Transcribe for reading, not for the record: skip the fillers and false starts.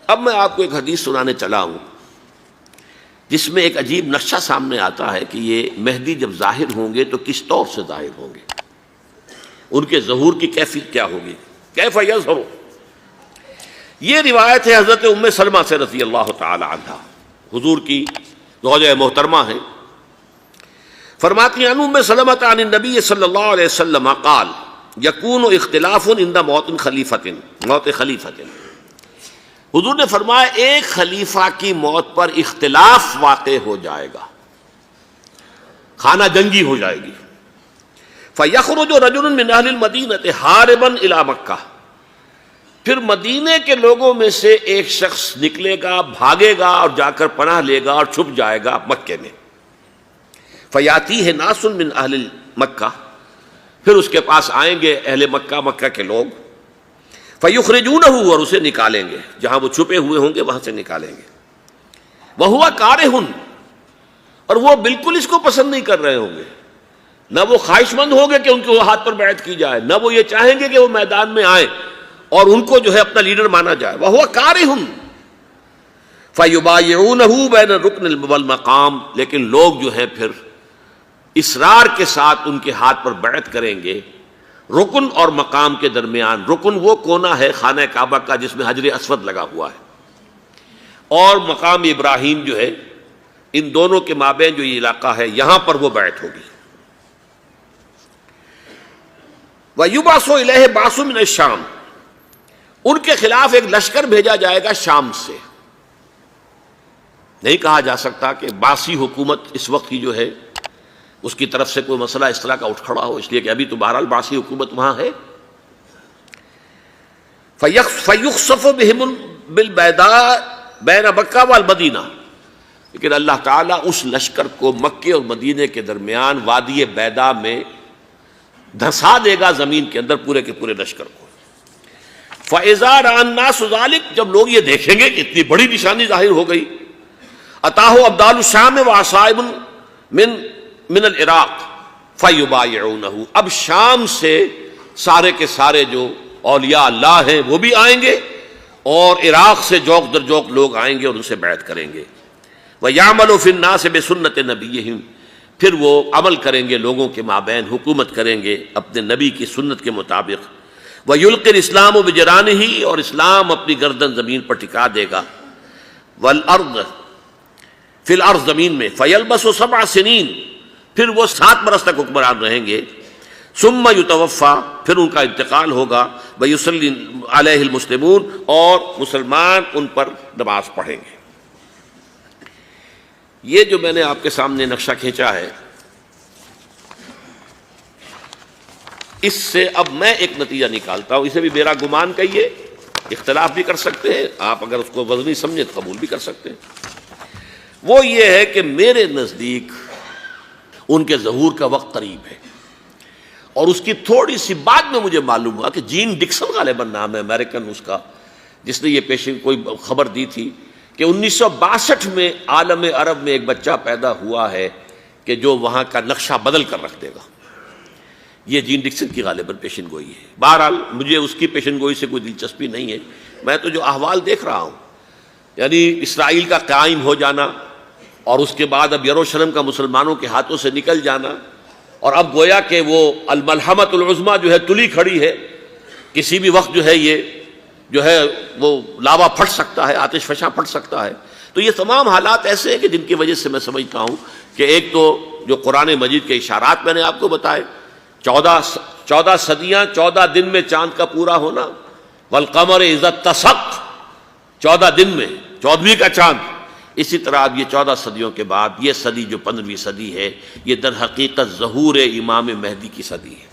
اب میں آپ کو ایک حدیث سنانے چلا ہوں جس میں ایک عجیب نقشہ سامنے آتا ہے کہ یہ مہدی جب ظاہر ہوں گے تو کس طور سے ظاہر ہوں گے، ان کے ظہور کی کیفیت کیا ہوگی، کیف یظہر۔ یہ روایت ہے حضرت ام سلمہ سے رضی اللہ تعالی عنہا، حضور کی زوجہ محترمہ ہیں، فرماتی ہیں ام سلمہ عن النبی صلی اللہ علیہ وسلم قال یکون اختلاف عند موت خلیفۃ، موت خلیفۃ، حضور نے فرمایا ایک خلیفہ کی موت پر اختلاف واقع ہو جائے گا، خانہ جنگی ہو جائے گی۔ فَيَخْرُجُ رَجُلٌ مِّنْ أَهْلِ الْمَدِينَةِ حَارِبًا إِلَىٰ مکہ، پھر مدینے کے لوگوں میں سے ایک شخص نکلے گا، بھاگے گا اور جا کر پناہ لے گا اور چھپ جائے گا مکے میں۔ فَيَأْتِيهِ نَاسٌ مِّنْ أَهْلِ مکہ، پھر اس کے پاس آئیں گے اہل مکہ، مکہ کے لوگ، فَيُخْرِجُونَهُ، اور اسے نکالیں گے، جہاں وہ چھپے ہوئے ہوں گے وہاں سے نکالیں گے۔ وَهُوَ كَارِهٌ، اور وہ بالکل اس کو پسند نہیں کر رہے ہوں گے، نہ وہ خواہش مند ہوں گے کہ ان کے ہاتھ پر بیعت کی جائے، نہ وہ یہ چاہیں گے کہ وہ میدان میں آئیں اور ان کو جو ہے اپنا لیڈر مانا جائے۔ وَهُوَ كَارِهٌ فَيُبَايِعُونَهُ بَيْنَ الرُّكْنِ وَالْمَقَامِ، لیکن لوگ جو ہے پھر اصرار کے ساتھ ان کے ہاتھ پر بیعت کریں گے رکن اور مقام کے درمیان۔ رکن وہ کونا ہے خانہ کعبہ کا جس میں حجر اسود لگا ہوا ہے، اور مقام ابراہیم جو ہے، ان دونوں کے مابین جو یہ علاقہ ہے یہاں پر وہ بیعت ہوگی۔ وَيُبْعَثُ إِلَيْهِ بَعْثٌ مِّنَ الشَّامِ، ان کے خلاف ایک لشکر بھیجا جائے گا شام سے۔ نہیں کہا جا سکتا کہ باسی حکومت اس وقت کی جو ہے اس کی طرف سے کوئی مسئلہ اس طرح کا اٹھ کھڑا ہو، اس لیے کہ ابھی تو بہرحال باسی حکومت وہاں ہے۔ فَيُخْسَفُ بِهِمُ بِالْبَيْضَاءِ بَيْنَ مَکَّہ وَالْمَدِینَہ، لیکن اللہ تعالیٰ اس لشکر کو مکے اور مدینے کے درمیان وادی بیضاء میں دھسا دے گا، زمین کے اندر پورے کے پورے لشکر کو۔ فَإِذَا رَأَى النَّاسُ ذَلِكَ، جب لوگ یہ دیکھیں گے کہ اتنی بڑی نشانی ظاہر ہو گئی، أَتَاهُ أَبْدَالُ الشَّامِ وَعَصَائِبٌ من العراق فَيُبَايِعُونَهُ، اب شام سے سارے کے سارے جو اولیاء اللہ ہیں وہ بھی آئیں گے، اور عراق سے جوق در جوق لوگ آئیں گے اور ان سے بیعت کریں گے۔ وَيَعْمَلُ فِي النَّاسِ بِسُنَّةِ نَبِيِّهِمْ، پھر وہ عمل کریں گے لوگوں کے مابین، حکومت کریں گے اپنے نبی کی سنت کے مطابق۔ وَيُلْقِي الْإِسْلَامُ بِجَرَانِهِ، اور اسلام اپنی گردن زمین پر ٹکا دے گا۔ وَالْأَرْضِ فِي الْأَرْضِ، زمین میں۔ فَيَلْبَسُ 7 سنین، پھر وہ 7 برس تک حکمران رہیں گے۔ ثم یتوفیٰ، پھر ان کا انتقال ہوگا۔ ویصلی علیہ المسلمون، اور مسلمان ان پر نماز پڑھیں گے۔ یہ جو میں نے آپ کے سامنے نقشہ کھینچا ہے، اس سے اب میں ایک نتیجہ نکالتا ہوں، اسے بھی میرا گمان کہیے، اختلاف بھی کر سکتے ہیں آپ، اگر اس کو وزنی سمجھیں تو قبول بھی کر سکتے ہیں۔ وہ یہ ہے کہ میرے نزدیک ان کے ظہور کا وقت قریب ہے، اور اس کی تھوڑی سی بعد میں مجھے معلوم ہوا کہ جین ڈکسن غالباً نام ہے امریکن اس کا، جس نے یہ پیشن کوئی خبر دی تھی کہ 1962 میں عالم عرب میں ایک بچہ پیدا ہوا ہے کہ جو وہاں کا نقشہ بدل کر رکھ دے گا۔ یہ جین ڈکسن کی غالباً پیشن گوئی ہے۔ بہرحال مجھے اس کی پیشن گوئی سے کوئی دلچسپی نہیں ہے، میں تو جو احوال دیکھ رہا ہوں، یعنی اسرائیل کا قائم ہو جانا، اور اس کے بعد اب یروشلم کا مسلمانوں کے ہاتھوں سے نکل جانا، اور اب گویا کہ وہ الملحمۃ العظمیٰ جو ہے تلی کھڑی ہے، کسی بھی وقت جو ہے یہ جو ہے وہ لاوا پھٹ سکتا ہے، آتش فشاں پھٹ سکتا ہے۔ تو یہ تمام حالات ایسے ہیں کہ جن کی وجہ سے میں سمجھتا ہوں کہ ایک تو جو قرآن مجید کے اشارات میں نے آپ کو بتائے، 14 صدیاں، 14 دن میں چاند کا پورا ہونا، والقمر اذا اتسق، 14 دن میں 14ویں کا چاند۔ اسی طرح اب یہ 14 صدیوں کے بعد یہ صدی جو 15ویں صدی ہے، یہ در حقیقت ظہور امام مہدی کی صدی ہے۔